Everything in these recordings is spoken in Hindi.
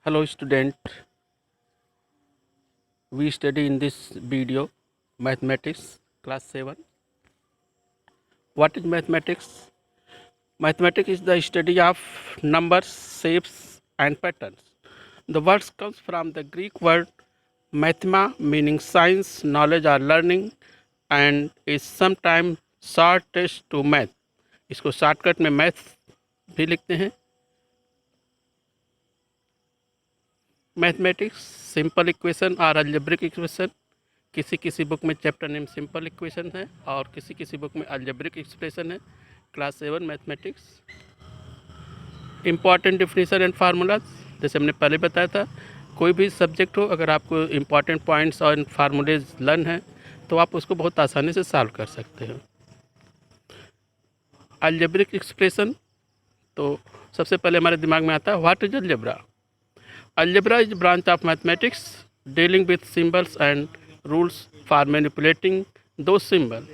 Hello student, we study in this video mathematics class 7. What is mathematics? Mathematics is the study of numbers, shapes and patterns. The word comes from the Greek word mathema meaning science, knowledge or learning and is sometimes shortest to math. इसको शॉर्टकट में मैथ भी लिखते हैं. मैथमेटिक्स सिंपल इक्वेशन और अलजेब्रिक इक्वेशन. किसी किसी बुक में चैप्टर नेम सिंपल इक्वेशन है और किसी किसी बुक में अलजेब्रिक एक्सप्रेशन है. Class 7 mathematics. Important definition and formulas. जैसे हमने पहले बताया था, कोई भी सब्जेक्ट हो, अगर आपको इम्पॉर्टेंट पॉइंट्स और फार्मूलेज लर्न है तो आप उसको बहुत आसानी से सॉल्व कर सकते हो. अलजेब्रिक एक्सप्रेशन, तो सबसे पहले हमारे दिमाग में आता है what is algebra. Algebra is a branch of mathematics dealing with symbols and rules for manipulating those symbols.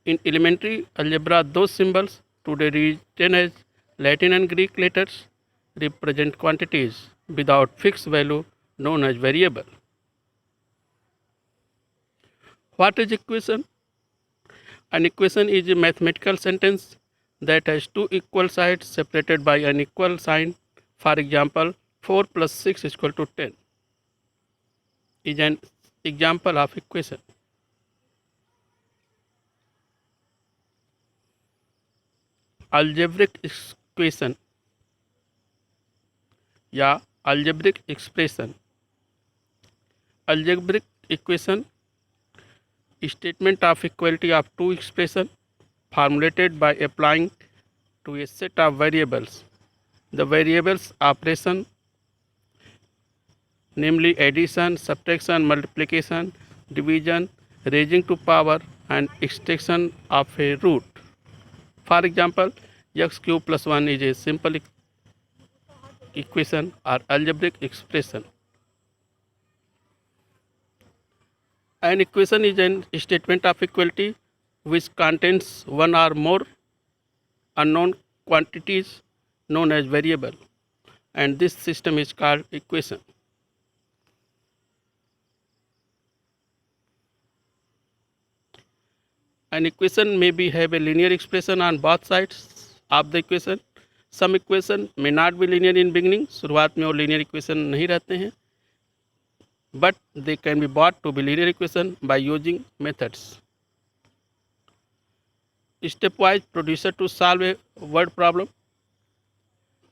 In elementary algebra, those symbols, today written as Latin and Greek letters, represent quantities without fixed value known as variable. What is equation? An equation is a mathematical sentence that has two equal sides separated by an equal sign. For example, 4 plus 6 is equal to 10 is an example of equation. Algebraic equation या algebraic expression. Algebraic equation, statement of equality of two expression formulated by applying to a set of variables the variables operation, namely addition, subtraction, multiplication, division, raising to power and extraction of a root. For example, x cube plus 1 is a simple equation or algebraic expression. An equation is a statement of equality which contains one or more unknown quantities known as variable, and this system is called equation. An equation may have a linear expression on both sides of the equation. Some equation may not be linear in beginning. शुरुआत में वो linear equation नहीं रहते हैं, but they can be brought to be linear equation by using methods. Stepwise procedure to solve a word problem.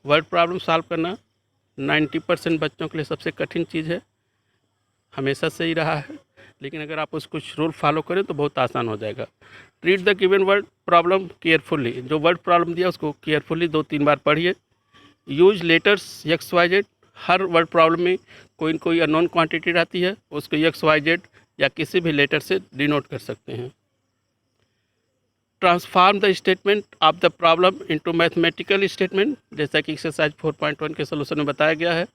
Word problem solve करना 90% बच्चों के लिए सबसे कठिन चीज़ है. हमेशा से ही रहा है, लेकिन अगर आप उसको रूल फॉलो करें तो बहुत आसान हो जाएगा. Read the given word problem carefully. जो वर्ड प्रॉब्लम दिया उसको केयरफुली 2-3 बार पढ़िए. Use letters x y z. हर वर्ड प्रॉब्लम में कोई न कोई अननोन क्वांटिटी रहती है, उसको एक्स वाई जेड या किसी भी लेटर से डिनोट कर सकते हैं. Transform the statement of the problem into mathematical statement. जैसा कि एक्सरसाइज 4.1 के सोल्यूशन में बताया गया है,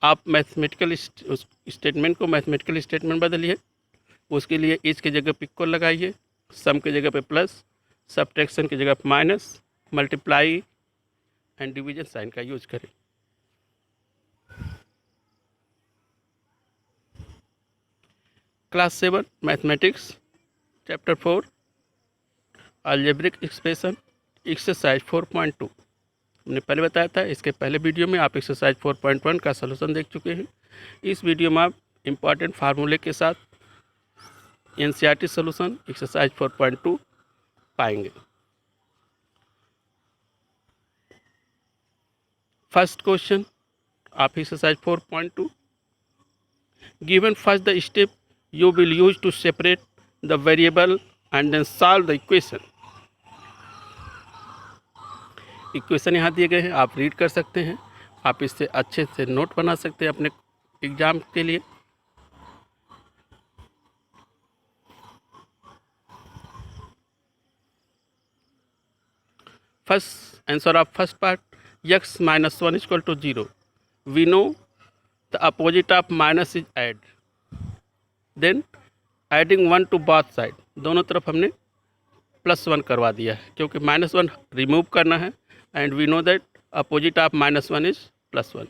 आप मैथमेटिकल स्टेटमेंट को मैथमेटिकल स्टेटमेंट बदलिए. उसके लिए ईच की जगह पे इक्वल लगाइए, सम की जगह पे प्लस, सब्ट्रैक्शन की जगह पे minus, multiply and division sign का यूज करें. Class 7 mathematics chapter 4 algebraic expression exercise 4.2 हमने पहले बताया था. इसके पहले वीडियो में आप एक्सरसाइज 4.1 का सलूशन देख चुके हैं. इस वीडियो में आप इम्पॉर्टेंट फार्मूले के साथ एनसीईआरटी सलूशन एक्सरसाइज 4.2 पाएंगे. First question of exercise 4.2. Given first the step you will use to separate the variable and then solve the equation. Equation यहाँ दिए गए हैं, आप रीड कर सकते हैं. आप इससे अच्छे से नोट बना सकते हैं अपने एग्जाम के लिए. First answer of first part, x minus 1 is equal to 0. We know the opposite of minus is add. Then adding 1 to both side, दोनों तरफ हमने +1 करवा दिया है क्योंकि -1 रिमूव करना है. And we know that opposite of -1 is +1.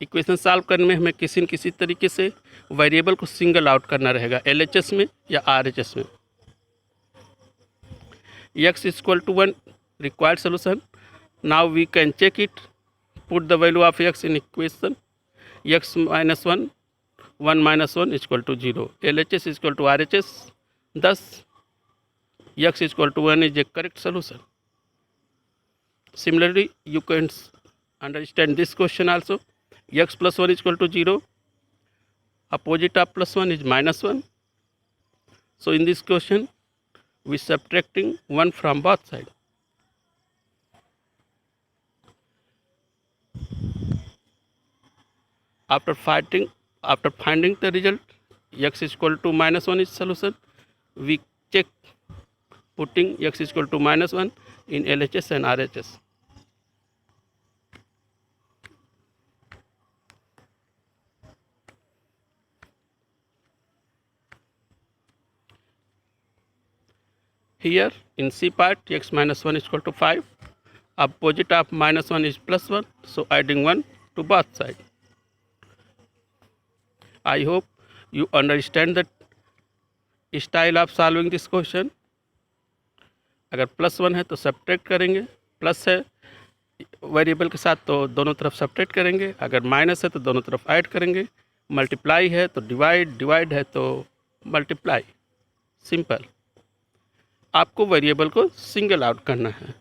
Equation solve करने में हमें किसी न किसी तरीके से वेरिएबल को सिंगल आउट करना रहेगा, LHS में या RHS में। x equal to 1 required solution. Now we can check it, put the value of x in equation. x minus 1 1 minus 1 equal to 0, LHS equal to RHS। thus x equal to 1 is a correct solution. Similarly, you can understand this question also. X plus 1 is equal to 0. Opposite of plus 1 is minus 1. So in this question, we subtracting 1 from both sides. After finding the result, x is equal to minus 1 is solution. We check putting x is equal to minus 1 in LHS and RHS. Here in C part, x minus 1 is equal to 5. Opposite of minus 1 is plus 1. So adding 1 to both sides. I hope you understand that style of solving this question. अगर प्लस 1 है तो सब्ट्रैक्ट करेंगे, प्लस है वेरिएबल के साथ तो दोनों तरफ सब्ट्रैक्ट करेंगे, अगर माइनस है तो दोनों तरफ ऐड करेंगे, मल्टीप्लाई है तो डिवाइड, डिवाइड है तो मल्टीप्लाई। सिंपल। आपको वेरिएबल को सिंगल आउट करना है।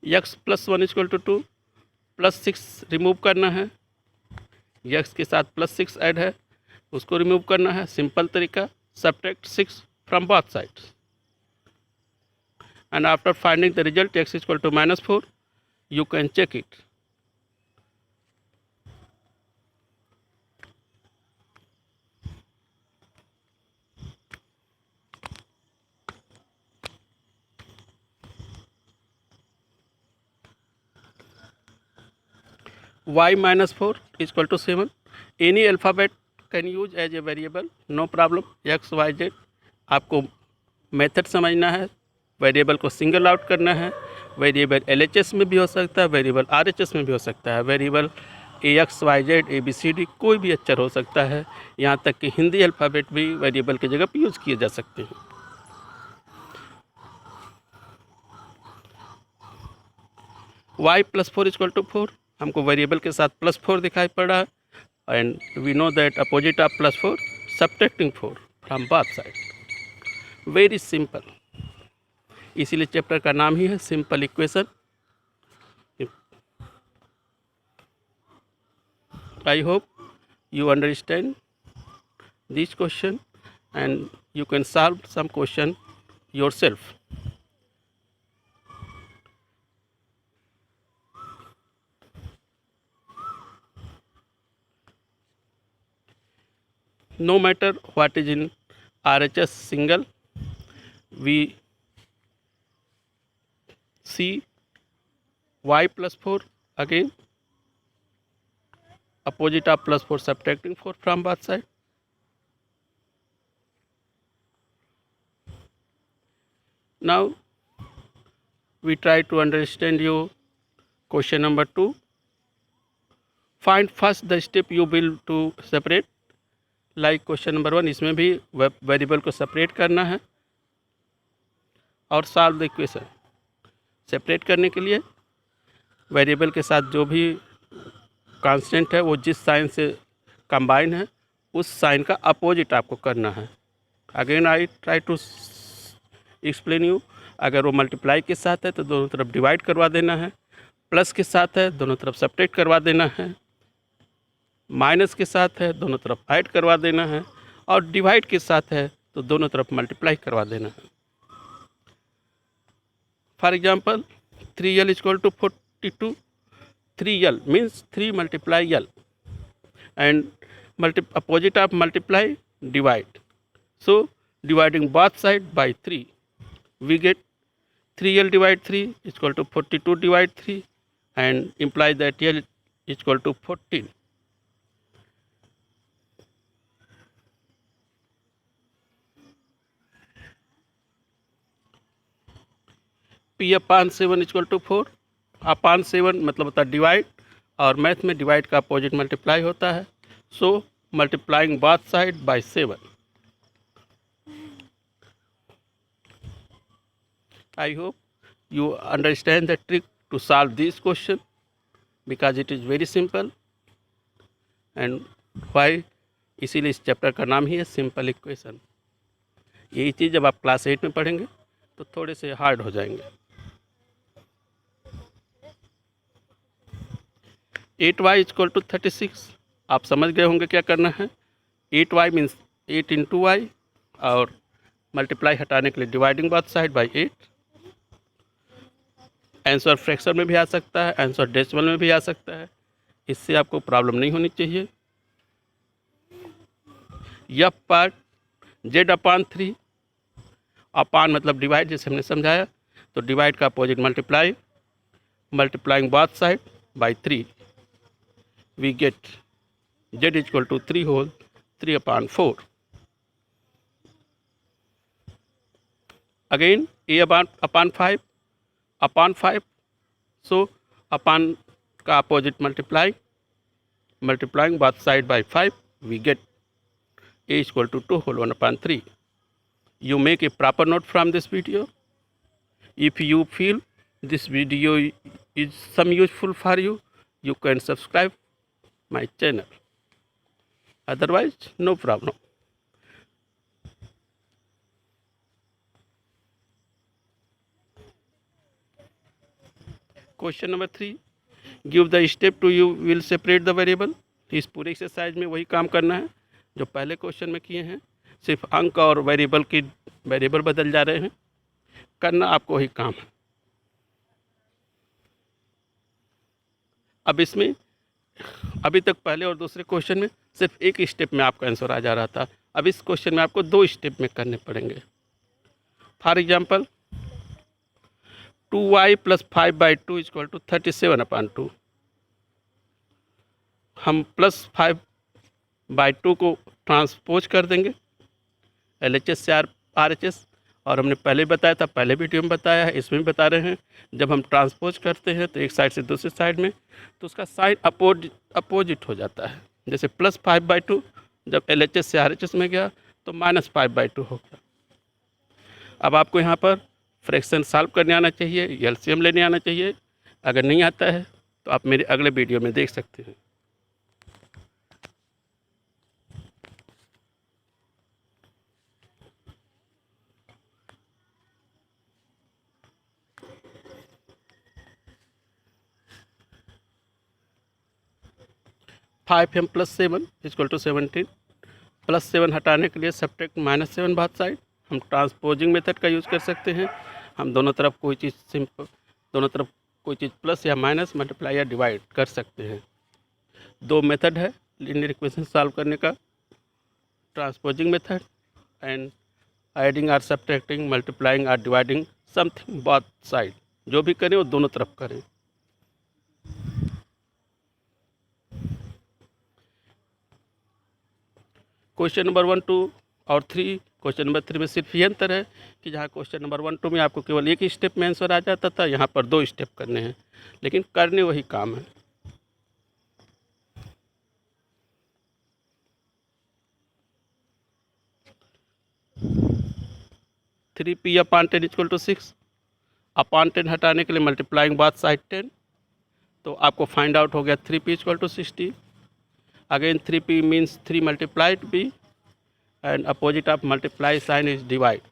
x plus 1 equal to 2, plus 6 remove करना है, x के साथ प्लस 6 ऐड है उसको रिमूव करना है। सिंपल तरीका, subtract 6 from both sides and after finding the result x equal to minus 4 you can check it. y minus 4 is equal to 7. Any alphabet can use as a variable, no problem. x y z आपको मेथड समझना है, वेरिएबल को सिंगल आउट करना है। वेरिएबल LHS में भी हो सकता है, वेरिएबल RHS में भी हो सकता है, वेरिएबल AX YZ ABCD कोई भी अक्षर हो सकता है। यहाँ तक कि हिंदी अल्फ़ाबेट भी वेरिएबल की जगह पर यूज़ किए जा सकते हैं। y प्लस 4 इक्वल टू 4, हमको वेरिएबल के साथ प्लस 4 दिखाई पड़ रहा है and we know that opposite of plus 4 subtracting 4 from both side. Very simple, इसीलिए चैप्टर का नाम ही है simple equation. I hope you understand this question and you can solve some question yourself. No matter what is in RHS single, we see y plus 4 again, opposite of plus 4 subtracting 4 from both sides. Now we try to understand you question number 2. Find first the step you will to separate. Like question number 1, इसमें भी वेरिएबल को सेपरेट करना है और सॉल्व द इक्वेशन। सेपरेट करने के लिए वेरिएबल के साथ जो भी कांस्टेंट है वो जिस साइन से कंबाइन है उस साइन का अपोजिट आपको करना है। Again I try to explain you, अगर वो मल्टीप्लाई के साथ है तो दोनों तरफ डिवाइड करवा देना है, प्लस के साथ है दोनों तरफ सेपरेट करवा देना है, माइनस के साथ है दोनों तरफ ऐड करवा देना है, और डिवाइड के साथ है तो दोनों तरफ मल्टीप्लाई करवा देना है। For example 3l equal to 42, 3l means 3 multiply l and opposite of multiply divide, so dividing both side by 3 we get 3l divide 3 equal to 42 divide 3 and imply that l equal to 14। P upon 7 equal to 4। Upon 7 मतलब होता है डिवाइड, और मैथ में डिवाइड का अपोजिट मल्टीप्लाई होता है। So multiplying both side by 7। I hope you understand the trick to solve this question, because it is very simple and why, इसीलिए इस चैप्टर का नाम ही है सिंपल इक्वेशन। यही चीज़ जब आप क्लास 8 में पढ़ेंगे तो थोड़े से हार्ड हो जाएंगे। 8y equal to 36। आप समझ गए होंगे क्या करना है। 8y मीन्स 8 इंटू वाई, और मल्टीप्लाई हटाने के लिए dividing both side by 8। Answer fraction में भी आ सकता है, आंसर डेसिमल में भी आ सकता है, इससे आपको प्रॉब्लम नहीं होनी चाहिए। यह पार्ट z अपान 3, अपान मतलब डिवाइड, जैसे हमने समझाया, तो डिवाइड का opposite multiply, multiplying both side by 3, we get z equal to 3 whole 3 upon 4। Again a upon 5, upon 5, so upon का opposite multiply, multiplying both side by 5, we get a equal to 2 whole 1 upon 3. You make a proper note from this video. If you feel this video is some useful for you, you can subscribe my channel. Otherwise, no problem. Question number 3. Give the step to you will separate the variable. इस पूरे एक्सरसाइज में वही काम करना है जो पहले क्वेश्चन में किए हैं, सिर्फ अंक और वेरिएबल बदल जा रहे हैं। करना आपको वही काम है। अब इसमें अभी तक पहले और दूसरे क्वेश्चन में सिर्फ एक स्टेप में आपका आंसर आ जा रहा था, अब इस क्वेश्चन में आपको 2 स्टेप में करने पड़ेंगे। For example 2y plus 5/2 equal to 37 upon 2। हम प्लस 5/2 को ट्रांसपोज कर देंगे LHS से RHS, और हमने पहले बताया था, पहले वीडियो में बताया है, इसमें भी बता रहे हैं, जब हम ट्रांसपोज करते हैं तो एक साइड से दूसरी साइड में तो उसका साइन अपोजिट हो जाता है। जैसे प्लस 5/2 जब LHS से RHS में गया तो माइनस 5/2 हो गया। अब आपको यहाँ पर फ्रैक्शन सॉल्व करने आना चाहिए, LCM लेने आना चाहिए। अगर नहीं आता है तो आप मेरे अगले वीडियो में देख सकते हैं। Five M plus 7 equal to 17। Plus 7 हटाने के लिए सब्ट्रैक्ट -7 बोथ साइड। हम ट्रांसपोजिंग मेथड का यूज़ कर सकते हैं। हम दोनों तरफ कोई चीज़ प्लस या माइनस, मल्टीप्लाई या डिवाइड कर सकते हैं। 2 मेथड है लीनियर इक्वेशन सॉल्व करने का, ट्रांसपोजिंग मेथड एंड एडिंग और सब्ट्रैक्टिंग, मल्टीप्लाइंग और डिवाइडिंग समथिंग बोथ साइड। जो भी करें वो दोनों तरफ करें। क्वेश्चन नंबर 1, 2 और 3, क्वेश्चन नंबर 3 में सिर्फ ये अंतर है कि जहाँ क्वेश्चन नंबर 1, 2 में आपको केवल एक ही स्टेप में आंसर आ जाता था, यहाँ पर 2 स्टेप करने हैं, लेकिन करने वही काम है। Three P upon 10 equal to 6। Upon 10 हटाने के लिए मल्टीप्लाइंग बोथ साइड 10, तो आपको फाइंड आउट हो गया 3p equal to 60। Again 3p means 3 multiplied p, and opposite of multiply sign is divide.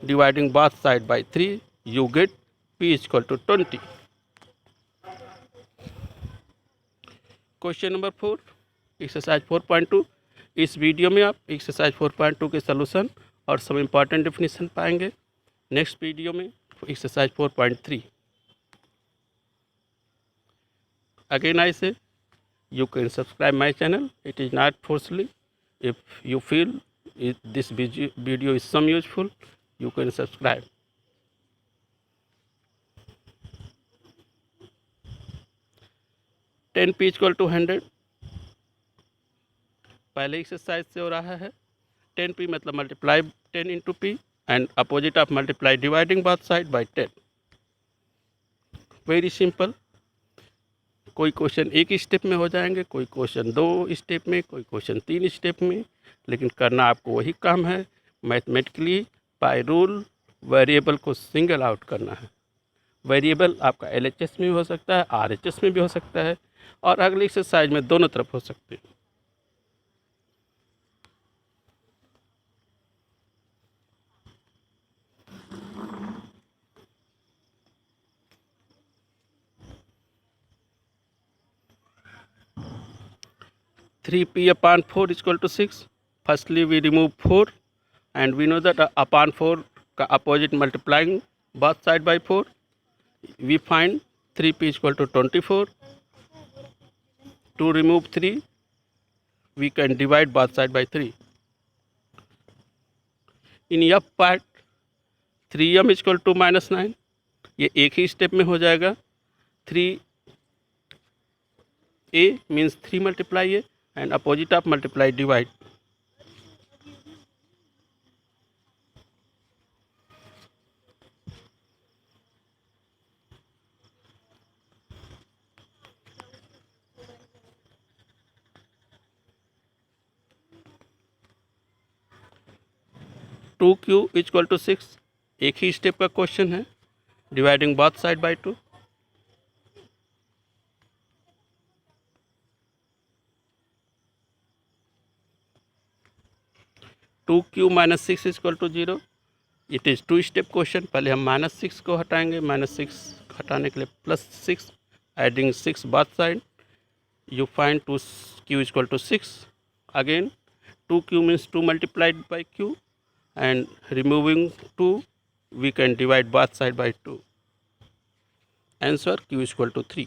Dividing both side by 3, you get p equal to 20. Question number 4, exercise 4.2। इस वीडियो में आप एक्सरसाइज 4.2 के सलूशन और सब इम्पॉर्टेंट डेफिनेशन पाएंगे। नेक्स्ट वीडियो में एक्सरसाइज 4.3। अगेन आई से you can subscribe my channel. It is not forcefully. If you feel this video is some useful, you can subscribe. Ten p equal to 100 पहले एक्सरसाइज से हो रहा है। 10p मतलब multiply 10 into p and opposite of multiply dividing both side by 10। Very simple. कोई क्वेश्चन एक स्टेप में हो जाएंगे, कोई क्वेश्चन 2 स्टेप में, कोई क्वेश्चन 3 स्टेप में, लेकिन करना आपको वही काम है। मैथमेटिकली बाय रूल वेरिएबल को सिंगल आउट करना है। वेरिएबल आपका LHS में भी हो सकता है, RHS में भी हो सकता है, और अगली एक्सरसाइज में दोनों तरफ हो सकते हैं। Three P upon 4 equal to 6। Firstly we remove 4 and we know that upon 4 का opposite multiplying both side by 4, we find 3p equal to 24. To remove 3, we can divide both side by 3. In F part 3m equal to -9, ये एक ही स्टेप में हो जाएगा। 3a means 3 multiply a and opposite of multiply divide. Two Q equal to 6, एक ही स्टेप का क्वेश्चन है। Dividing both side by 2। Two Q minus 6 equal to 0। It is 2 step question. पहले हम -6 को हटाएंगे, -6 हटाने के लिए +6, adding 6 both side, you find 2q equal to 6। Again 2q means 2 multiplied by q, and removing 2 we can divide both side by 2. Answer q is equal to 3.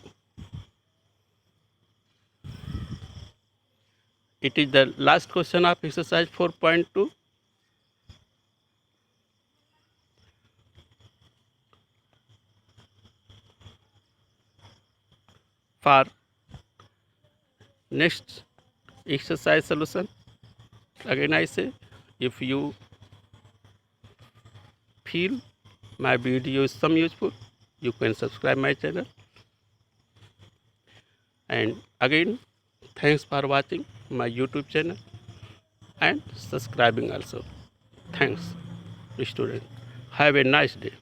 It is the last question of exercise 4.2. For next exercise solution, again I say, if you feel my video is some useful, you can subscribe my channel. And again, thanks for watching my YouTube channel and subscribing also. Thanks, student. Have a nice day.